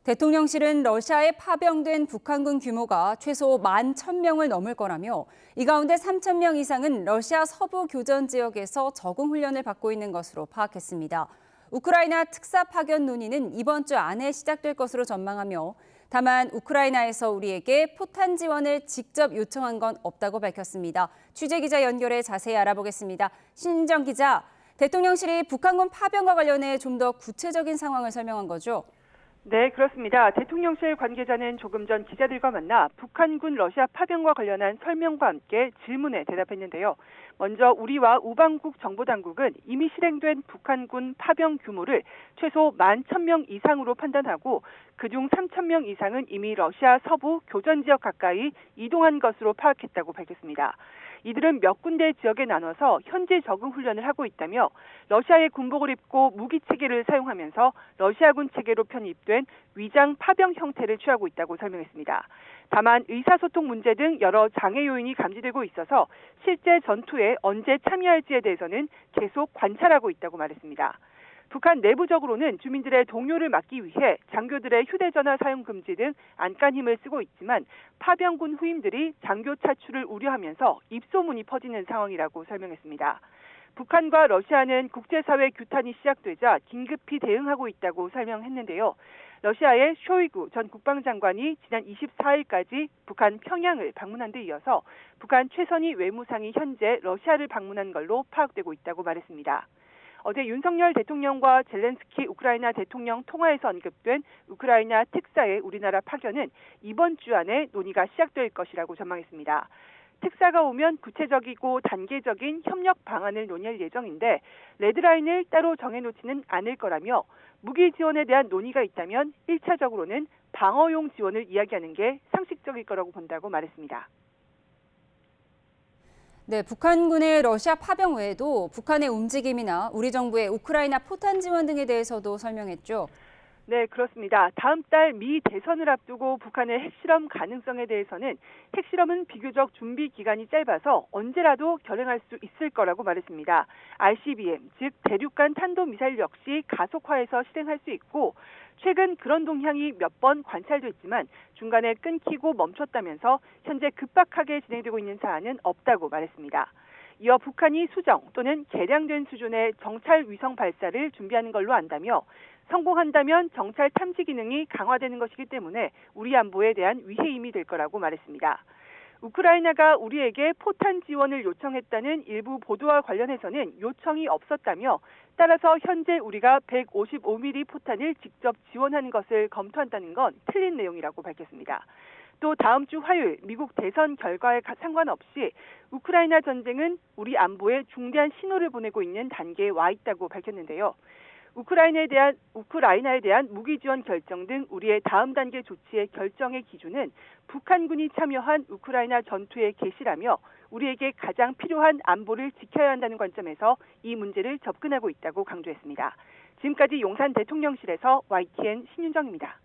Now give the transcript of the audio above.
대통령실은 러시아에 파병된 북한군 규모가 최소 11,000명을 넘을 거라며 이 가운데 3,000명 이상은 러시아 서부 교전 지역에서 적응 훈련을 받고 있는 것으로 파악했습니다. 우크라이나 특사 파견 논의는 이번 주 안에 시작될 것으로 전망하며 다만 우크라이나에서 우리에게 포탄 지원을 직접 요청한 건 없다고 밝혔습니다. 취재기자 연결해 자세히 알아보겠습니다. 신인정 기자, 대통령실이 북한군 파병과 관련해 좀 더 구체적인 상황을 설명한 거죠? 네, 그렇습니다. 대통령실 관계자는 조금 전 기자들과 만나 북한군 러시아 파병과 관련한 설명과 함께 질문에 대답했는데요. 먼저 우리와 우방국 정보당국은 이미 실행된 북한군 파병 규모를 최소 11,000명 이상으로 판단하고 그중 3,000명 이상은 이미 러시아 서부 교전 지역 가까이 이동한 것으로 파악했다고 밝혔습니다. 이들은 몇 군데 지역에 나눠서 현재 적응 훈련을 하고 있다며 러시아의 군복을 입고 무기 체계를 사용하면서 러시아군 체계로 편입된 위장 파병 형태를 취하고 있다고 설명했습니다. 다만 의사소통 문제 등 여러 장애 요인이 감지되고 있어서 실제 전투에 언제 참여할지에 대해서는 계속 관찰하고 있다고 말했습니다. 북한 내부적으로는 주민들의 동요를 막기 위해 장교들의 휴대전화 사용 금지 등 안간 힘을 쓰고 있지만 파병군 후임들이 장교 차출을 우려하면서 입소문이 퍼지는 상황이라고 설명했습니다. 북한과 러시아는 국제사회 규탄이 시작되자 긴급히 대응하고 있다고 설명했는데요. 러시아의 쇼이구 전 국방장관이 지난 24일까지 북한 평양을 방문한 데 이어서 북한 최선희 외무상이 현재 러시아를 방문한 걸로 파악되고 있다고 말했습니다. 어제 윤석열 대통령과 젤렌스키 우크라이나 대통령 통화에서 언급된 우크라이나 특사의 우리나라 파견은 이번 주 안에 논의가 시작될 것이라고 전망했습니다. 특사가 오면 구체적이고 단계적인 협력 방안을 논의할 예정인데 레드라인을 따로 정해놓지는 않을 거라며 무기 지원에 대한 논의가 있다면 1차적으로는 방어용 지원을 이야기하는 게 상식적일 거라고 본다고 말했습니다. 네, 북한군의 러시아 파병 외에도 북한의 움직임이나 우리 정부의 우크라이나 포탄 지원 등에 대해서도 설명했죠. 네, 그렇습니다. 다음 달 미 대선을 앞두고 북한의 핵실험 가능성에 대해서는 핵실험은 비교적 준비 기간이 짧아서 언제라도 결행할 수 있을 거라고 말했습니다. ICBM, 즉 대륙간 탄도미사일 역시 가속화해서 실행할 수 있고 최근 그런 동향이 몇 번 관찰됐지만 중간에 끊기고 멈췄다면서 현재 급박하게 진행되고 있는 사안은 없다고 말했습니다. 이어 북한이 수정 또는 개량된 수준의 정찰 위성 발사를 준비하는 걸로 안다며 성공한다면 정찰 탐지 기능이 강화되는 것이기 때문에 우리 안보에 대한 위해 힘이 될 거라고 말했습니다. 우크라이나가 우리에게 포탄 지원을 요청했다는 일부 보도와 관련해서는 요청이 없었다며 따라서 현재 우리가 155mm 포탄을 직접 지원하는 것을 검토한다는 건 틀린 내용이라고 밝혔습니다. 또 다음 주 화요일 미국 대선 결과에 상관없이 우크라이나 전쟁은 우리 안보에 중대한 신호를 보내고 있는 단계에 와 있다고 밝혔는데요. 우크라이나에 대한 무기 지원 결정 등 우리의 다음 단계 조치의 결정의 기준은 북한군이 참여한 우크라이나 전투의 개시라며 우리에게 가장 필요한 안보를 지켜야 한다는 관점에서 이 문제를 접근하고 있다고 강조했습니다. 지금까지 용산 대통령실에서 YTN 신윤정입니다.